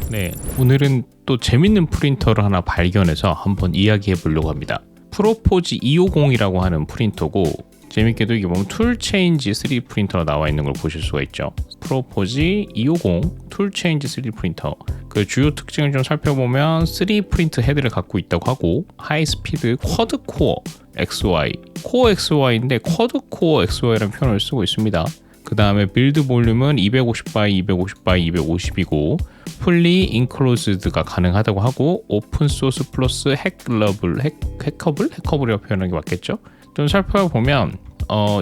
네, 오늘은 또 재밌는 프린터를 하나 발견해서 한번 이야기해 보려고 합니다. 프로포즈 250이라고 하는 프린터고, 재밌게도 이게 보면 툴체인지 3D 프린터가 나와 있는 걸 보실 수가 있죠. 프로포즈 250 툴체인지 3D 프린터. 그 주요 특징을 좀 살펴보면 3D 프린트 헤드를 갖고 있다고 하고, 하이스피드 쿼드 코어 XY, 코어 XY인데 쿼드 코어 XY라는 표현을 쓰고 있습니다. 그 다음에 빌드 볼륨은 250by 250by 250이고 풀리 인클로즈드가 가능하다고 하고, 오픈 소스 플러스 해커블이라고 표현하는 게 맞겠죠? 좀 살펴보면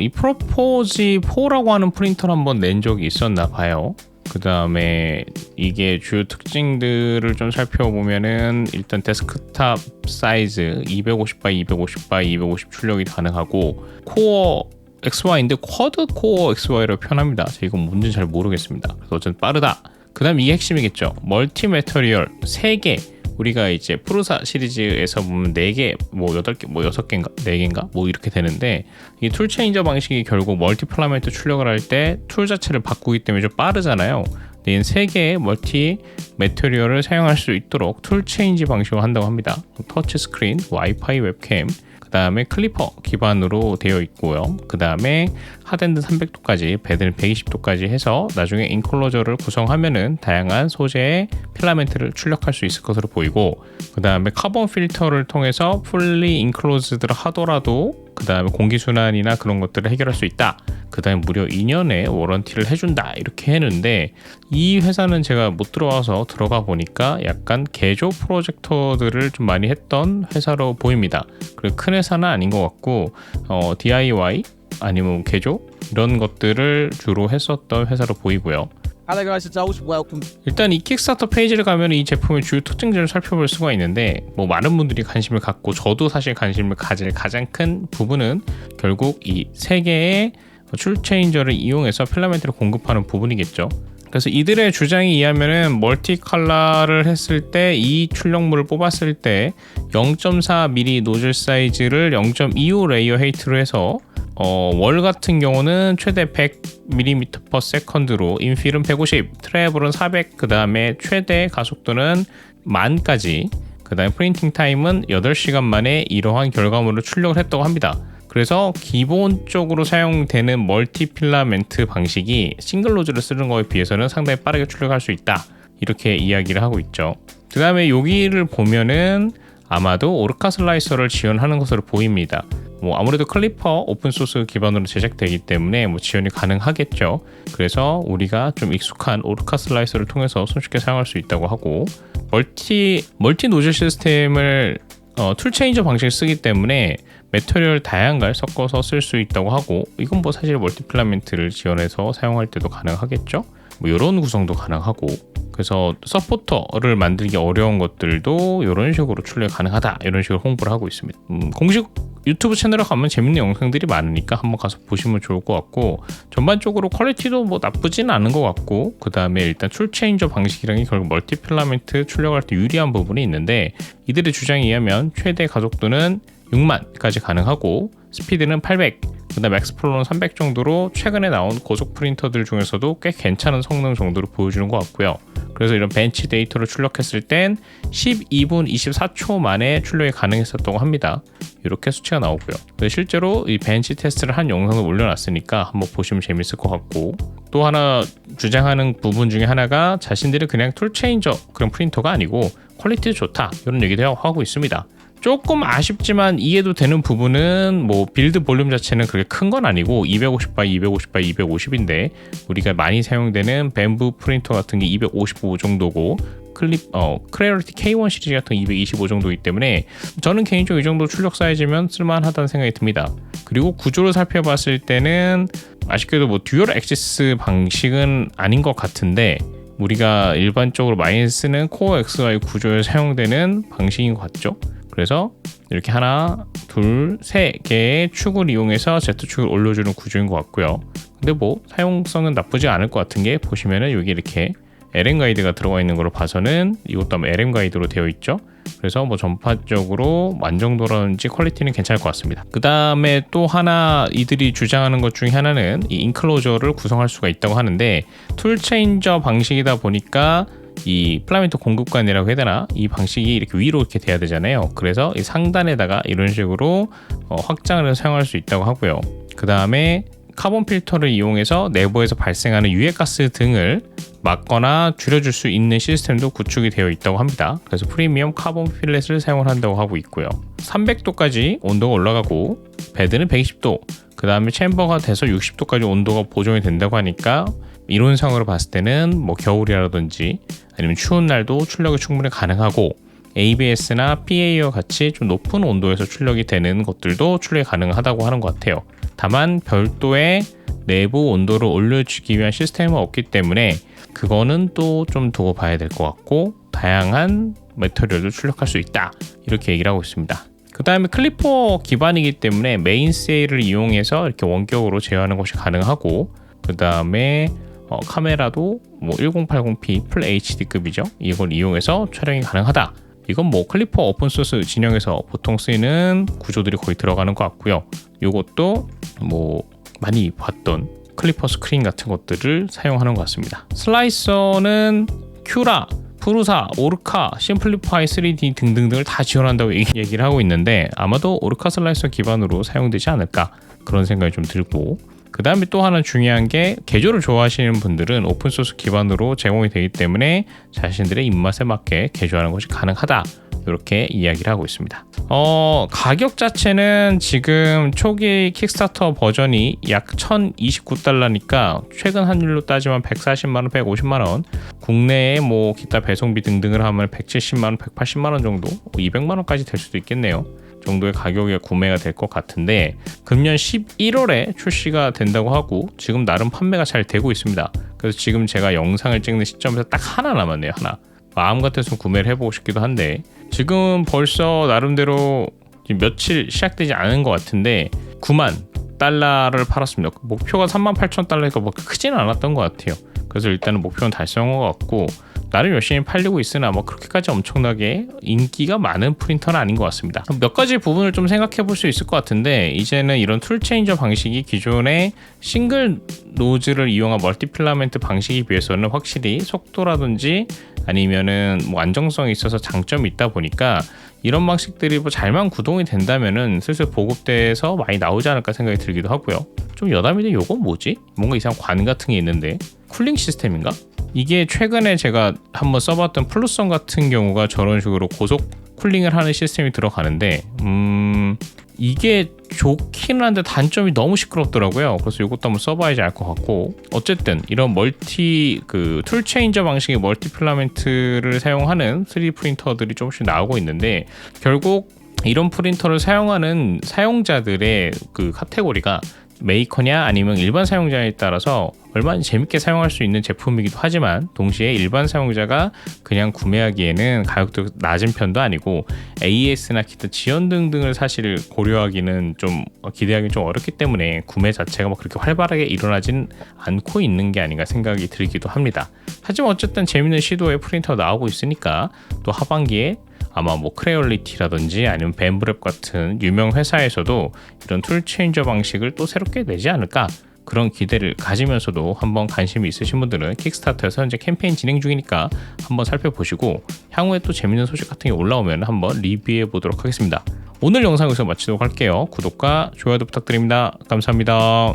이 프로포즈 4라고 하는 프린터를 한번 낸 적이 있었나 봐요. 그 다음에 이게 주요 특징들을 좀 살펴보면은, 일단 데스크탑 사이즈 250by 250by 250 출력이 가능하고, 코어 XY인데 쿼드 코어 XY라고 표현합니다. 제가 이건 뭔지 잘 모르겠습니다. 그래서 어쨌든 빠르다. 그 다음 이게 핵심이겠죠. 멀티 매터리얼 3개. 우리가 이제 프루사 시리즈에서 보면 4개, 뭐 8개, 뭐 6개인가? 4개인가? 뭐 이렇게 되는데, 이 툴 체인저 방식이 결국 멀티 필라멘트 출력을 할 때 툴 자체를 바꾸기 때문에 좀 빠르잖아요. 근데 이 3개의 멀티 매터리얼을 사용할 수 있도록 툴 체인지 방식으로 한다고 합니다. 터치 스크린, 와이파이 웹캠, 그 다음에 클리퍼 기반으로 되어 있고요. 그 다음에 하드엔드 300도까지, 베드는 120도까지 해서 나중에 인클로저를 구성하면은 다양한 소재의 필라멘트를 출력할 수 있을 것으로 보이고, 그 다음에 카본 필터를 통해서 풀리 인클로즈드를 하더라도 그 다음에 공기순환이나 그런 것들을 해결할 수 있다. 그 다음에 무려 2년의 워런티를 해준다. 이렇게 했는데, 이 회사는 제가 못 들어와서 들어가 보니까 약간 개조 프로젝터들을 좀 많이 했던 회사로 보입니다. 그리고 큰 회사는 아닌 것 같고, DIY 아니면 개조 이런 것들을 주로 했었던 회사로 보이고요. Hello guys, it's Oz. Welcome. 일단 이 킥스타터 페이지를 가면 이 제품의 주요 특징들을 살펴볼 수가 있는데, 뭐 많은 분들이 관심을 갖고 저도 사실 관심을 가질 가장 큰 부분은 결국 이 3개의 툴체인저를 이용해서 필라멘트를 공급하는 부분이겠죠. 그래서 이들의 주장에 의하면은 멀티 컬러를 했을 때, 이 출력물을 뽑았을 때 0.4mm 노즐 사이즈를 0.25 레이어 헤이트로 해서 월 같은 경우는 최대 100mm/s로, 인필은 150, 트래블은 400, 그 다음에 최대 가속도는 1000까지, 그 다음에 프린팅 타임은 8시간 만에 이러한 결과물을 출력을 했다고 합니다. 그래서 기본적으로 사용되는 멀티 필라멘트 방식이 싱글 노즐을 쓰는 거에 비해서는 상당히 빠르게 출력할 수 있다. 이렇게 이야기를 하고 있죠. 그 다음에 여기를 보면은 아마도 오르카 슬라이서를 지원하는 것으로 보입니다. 뭐 아무래도 클리퍼 오픈소스 기반으로 제작되기 때문에 뭐 지원이 가능하겠죠. 그래서 우리가 좀 익숙한 오르카 슬라이서를 통해서 손쉽게 사용할 수 있다고 하고, 멀티 노즐 시스템을 툴 체인저 방식을 쓰기 때문에 매터리얼 다양한 걸 섞어서 쓸 수 있다고 하고, 이건 뭐 사실 멀티 필라멘트를 지원해서 사용할 때도 가능하겠죠. 뭐 이런 구성도 가능하고, 그래서 서포터를 만들기 어려운 것들도 이런 식으로 출력 가능하다, 이런 식으로 홍보를 하고 있습니다. 공식 유튜브 채널에 가면 재밌는 영상들이 많으니까 한번 가서 보시면 좋을 것 같고, 전반적으로 퀄리티도 뭐 나쁘진 않은 것 같고, 그 다음에 일단 툴 체인저 방식이랑이 결국 멀티 필라멘트 출력할 때 유리한 부분이 있는데, 이들의 주장에 의하면 최대 가속도는 6만까지 가능하고, 스피드는 800, 그 다음에 맥스플로는 300 정도로 최근에 나온 고속 프린터들 중에서도 꽤 괜찮은 성능 정도로 보여주는 것 같고요. 그래서 이런 벤치 데이터를 출력했을 땐 12분 24초 만에 출력이 가능했었다고 합니다. 이렇게 수치가 나오고요. 실제로 이 벤치 테스트를 한 영상을 올려놨으니까 한번 보시면 재밌을 것 같고, 또 하나 주장하는 부분 중에 하나가 자신들이 그냥 툴 체인저 그런 프린터가 아니고 퀄리티 좋다, 이런 얘기도 하고 있습니다. 조금 아쉽지만 이해도 되는 부분은, 뭐 빌드 볼륨 자체는 그렇게 큰 건 아니고 250by 250by 250인데 우리가 많이 사용되는 뱀부 프린터 같은 게 255 정도고, 크레어리티 K1 시리즈 같은 225 정도이기 때문에 저는 개인적으로 이 정도 출력 사이즈면 쓸만하다는 생각이 듭니다. 그리고 구조를 살펴봤을 때는 아쉽게도 뭐 듀얼 액시스 방식은 아닌 것 같은데, 우리가 일반적으로 많이 쓰는 코어 XY 구조에 사용되는 방식인 것 같죠. 그래서 이렇게 하나, 둘, 세 개의 축을 이용해서 Z축을 올려주는 구조인 것 같고요. 근데 뭐 사용성은 나쁘지 않을 것 같은 게, 보시면은 여기 이렇게 LM 가이드가 들어가 있는 걸로 봐서는, 이것도 아마 LM 가이드로 되어 있죠. 그래서 뭐 전파적으로 완성도라든지 퀄리티는 괜찮을 것 같습니다. 그 다음에 또 하나 이들이 주장하는 것 중에 하나는 이 인클로저를 구성할 수가 있다고 하는데, 툴체인저 방식이다 보니까 이 플라멘토 공급관이라고 해야 되나, 이 방식이 이렇게 위로 이렇게 돼야 되잖아요. 그래서 이 상단에다가 이런 식으로 확장을 사용할 수 있다고 하고요. 그 다음에 카본 필터를 이용해서 내부에서 발생하는 유해가스 등을 막거나 줄여줄 수 있는 시스템도 구축이 되어 있다고 합니다. 그래서 프리미엄 카본 필렛을 사용을 한다고 하고 있고요. 300도까지 온도가 올라가고, 베드는 120도, 그 다음에 챔버가 돼서 60도까지 온도가 보정이 된다고 하니까 이론상으로 봤을 때는 뭐 겨울이라든지 아니면 추운 날도 출력이 충분히 가능하고, ABS나 PA와 같이 좀 높은 온도에서 출력이 되는 것들도 출력이 가능하다고 하는 것 같아요. 다만 별도의 내부 온도를 올려주기 위한 시스템은 없기 때문에 그거는 또 좀 두고 봐야 될 것 같고, 다양한 매터리얼을 출력할 수 있다, 이렇게 얘기를 하고 있습니다. 그 다음에 클리퍼 기반이기 때문에 메인세일을 이용해서 이렇게 원격으로 제어하는 것이 가능하고, 그 다음에 카메라도 뭐 1080p 풀 HD급이죠. 이걸 이용해서 촬영이 가능하다. 이건 뭐 클리퍼 오픈소스 진영에서 보통 쓰이는 구조들이 거의 들어가는 것 같고요. 이것도 뭐 많이 봤던 클리퍼 스크린 같은 것들을 사용하는 것 같습니다. 슬라이서는 큐라, 프루사, 오르카, 심플리파이 3D 등등등을 다 지원한다고 얘기를 하고 있는데, 아마도 오르카 슬라이서 기반으로 사용되지 않을까, 그런 생각이 좀 들고, 그 다음에 또 하나 중요한 게, 개조를 좋아하시는 분들은 오픈소스 기반으로 제공이 되기 때문에 자신들의 입맛에 맞게 개조하는 것이 가능하다, 이렇게 이야기를 하고 있습니다. 가격 자체는 지금 초기 킥스타터 버전이 약 1,029달러니까 최근 환율로 따지면 140만원, 150만원, 국내에 뭐 기타 배송비 등등을 하면 170만원, 180만원 정도, 200만원까지 될 수도 있겠네요. 정도의 가격에 구매가 될 것 같은데, 금년 11월에 출시가 된다고 하고 지금 나름 판매가 잘 되고 있습니다. 그래서 지금 제가 영상을 찍는 시점에서 딱 하나 남았네요. 하나. 마음 같아서 구매를 해보고 싶기도 한데, 지금 벌써 나름대로 며칠 시작되지 않은 것 같은데 9만 달러를 팔았습니다. 목표가 38,000달러니까 뭐 크지는 않았던 것 같아요. 그래서 일단은 목표는 달성한 것 같고, 나름 열심히 팔리고 있으나 뭐 그렇게까지 엄청나게 인기가 많은 프린터는 아닌 것 같습니다. 몇 가지 부분을 좀 생각해 볼 수 있을 것 같은데, 이제는 이런 툴 체인저 방식이 기존의 싱글 노즐을 이용한 멀티 필라멘트 방식에 비해서는 확실히 속도라든지 아니면은 뭐 안정성이 있어서 장점이 있다 보니까, 이런 방식들이 뭐 잘만 구동이 된다면은 슬슬 보급돼서 많이 나오지 않을까 생각이 들기도 하고요. 좀 여담인데 요건 뭐지? 뭔가 이상한 관 같은 게 있는데, 쿨링 시스템인가? 이게 최근에 제가 한번 써봤던 플루선 같은 경우가 저런 식으로 고속 쿨링을 하는 시스템이 들어가는데, 이게 좋긴 한데 단점이 너무 시끄럽더라고요. 그래서 이것도 한번 써봐야지 알 것 같고, 어쨌든 이런 멀티 툴 체인저 방식의 멀티 필라멘트를 사용하는 3D 프린터들이 조금씩 나오고 있는데, 결국 이런 프린터를 사용하는 사용자들의 그 카테고리가 메이커냐 아니면 일반 사용자에 따라서 얼마나 재밌게 사용할 수 있는 제품이기도 하지만, 동시에 일반 사용자가 그냥 구매하기에는 가격도 낮은 편도 아니고 AES나 기타 지원 등등을 사실 고려하기는 좀 기대하기 좀 어렵기 때문에 구매 자체가 뭐 그렇게 활발하게 일어나진 않고 있는 게 아닌가 생각이 들기도 합니다. 하지만 어쨌든 재밌는 시도의 프린터가 나오고 있으니까 또 하반기에 아마 뭐 크레올리티라든지 아니면 벤브랩 같은 유명 회사에서도 이런 툴 체인저 방식을 또 새롭게 내지 않을까, 그런 기대를 가지면서도 한번 관심이 있으신 분들은 킥스타터에서 현재 캠페인 진행 중이니까 한번 살펴보시고, 향후에 또 재밌는 소식 같은 게 올라오면 한번 리뷰해 보도록 하겠습니다. 오늘 영상 여기서 마치도록 할게요. 구독과 좋아요도 부탁드립니다. 감사합니다.